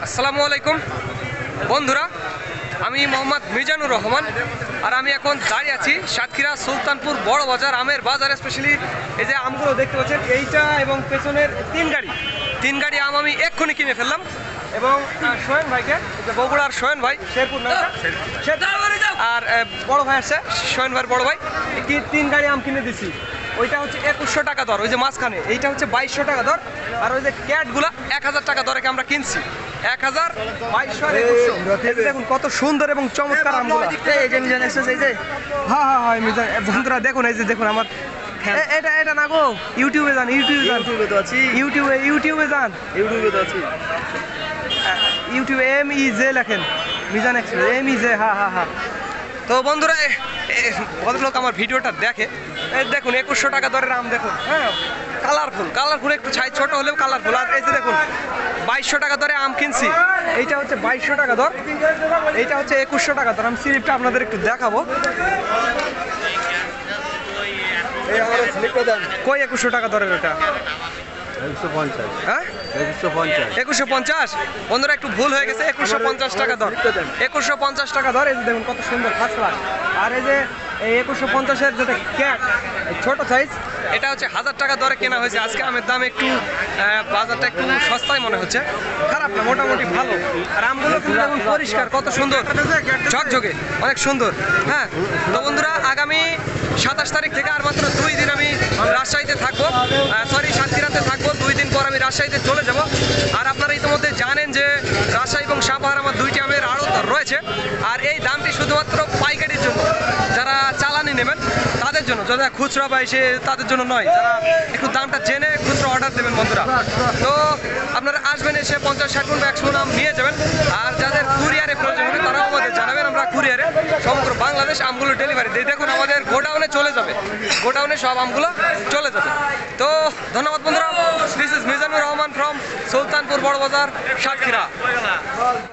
আসসালামু আলাইকুম বন্ধুরা, আমি মোহাম্মদ মিজানুর রহমান। আর আমি এখন দাঁড়িয়ে আছি সাতক্ষীরা সুলতানপুর বড় বাজার আমের বাজারে। স্পেশালি এই যে আমগুলো দেখতে পাচ্ছেন, এইটা এবং পেছনের তিন গাড়ি আম আমি এক্ষুনি কিনে ফেললাম। এবং সোহেন ভাইকে, বগুড়ার সোহেন ভাই, শেরপুর না, আর বড় ভাই আসছে, সোহেন ভাইয়ের বড় ভাই, তিন গাড়ি আম কিনে দিছি। ওইটা হচ্ছে 2100 টাকা দর, ওই যে মাঝখানে এইটা হচ্ছে 2200 টাকা দর। আর ওই যে ক্যাটগুলা 1000 টাকা দরে আমরা কিনছি। 1000, 2200 আর 2100। দেখুন কত সুন্দর এবং চমৎকার আমগুলা। হ্যাঁ মিজান বন্ধুরা দেখুন, এই যে দেখুন আমার এটা না গো, ইউটিউবে যান, ইউটিউবে যান, ইউটিউবে MIJ লেখেন, মিজান এক্সপ্রেস MIJ। হ্যাঁ। তো বন্ধুরা, ভদ্রলোক আমার ভিডিওটা দেখে, দেখুন 2100 টাকা দরের আম দেখুন। হ্যাঁ, কালারফুল একটু ছাই ছোট হলেও কালারফুল। আর এই যে দেখুন 2200 টাকা দরে আম কিনছি। এইটা হচ্ছে 2200 টাকা দর, এইটা হচ্ছে 2100 টাকা দর। আমি স্লিপটা আপনাদের একটু দেখাবো। কই 2100 টাকা দরের এটা? 150। হ্যাঁ, 2150। বন্ধুরা একটু ভুল হয়ে গেছে, 2150 টাকা দর, 2150 টাকা দর। এই যে দেখুন কত সুন্দর ফার্স্ট ক্লাস। আর এই যে এই 2150-এর যেটা ক্যাট ছোট সাইজ, এটা হচ্ছে 1000 টাকা দরে কেনা হয়েছে। আজকে আমের দাম একটু বাজারটা একটু সস্তায় মনে হচ্ছে, খারাপ না, মোটামুটি ভালো। আর আমগুলো কিন্তু দেখুন পরিষ্কার, কত সুন্দর ঝকঝকে, অনেক সুন্দর। হ্যাঁ, তো বন্ধুরা আগামী 27 তারিখ থেকে আর মাত্র 2 দিন আমি রাজশাহীতে থাকবো, সাতক্ষীরাতে থাকবো। 2 দিন পর আমি রাজশাহীতে চলে যাব। আর আপনারা ইতিমধ্যে জানেন যে রাজশাহী এবং সাপাহার আমার 2টি আমের আড়ত রয়েছে। আর এই দামটি শুধুমাত্র পাইকারির জন্য, যারা চালানি নেবেন তাদের জন্য, যারা খুচরা বা এসে তাদের জন্য নয়, যারা একটু দামটা জেনে খুচরা অর্ডার দেবেন বন্ধুরা। তো আপনারা আসবেন, এসে 50-60 মণ বা 100 মণ আম নিয়ে যাবেন। আর যাদের কুরিয়ারে প্রয়োজন হবে তারাও আমাদের জানাবেন, আমরা কুরিয়ারে সমগ্র বাংলাদেশ আমগুলো ডেলিভারি দিই। দেখুন আমাদের গোডাউনে চলে যাবে, গোডাউনে সব আমগুলো চলে যাবে। তো ধন্যবাদ বন্ধুরা। This is Mizanur Rahman from Sultanpur বড় বাজার, সাতক্ষীরা।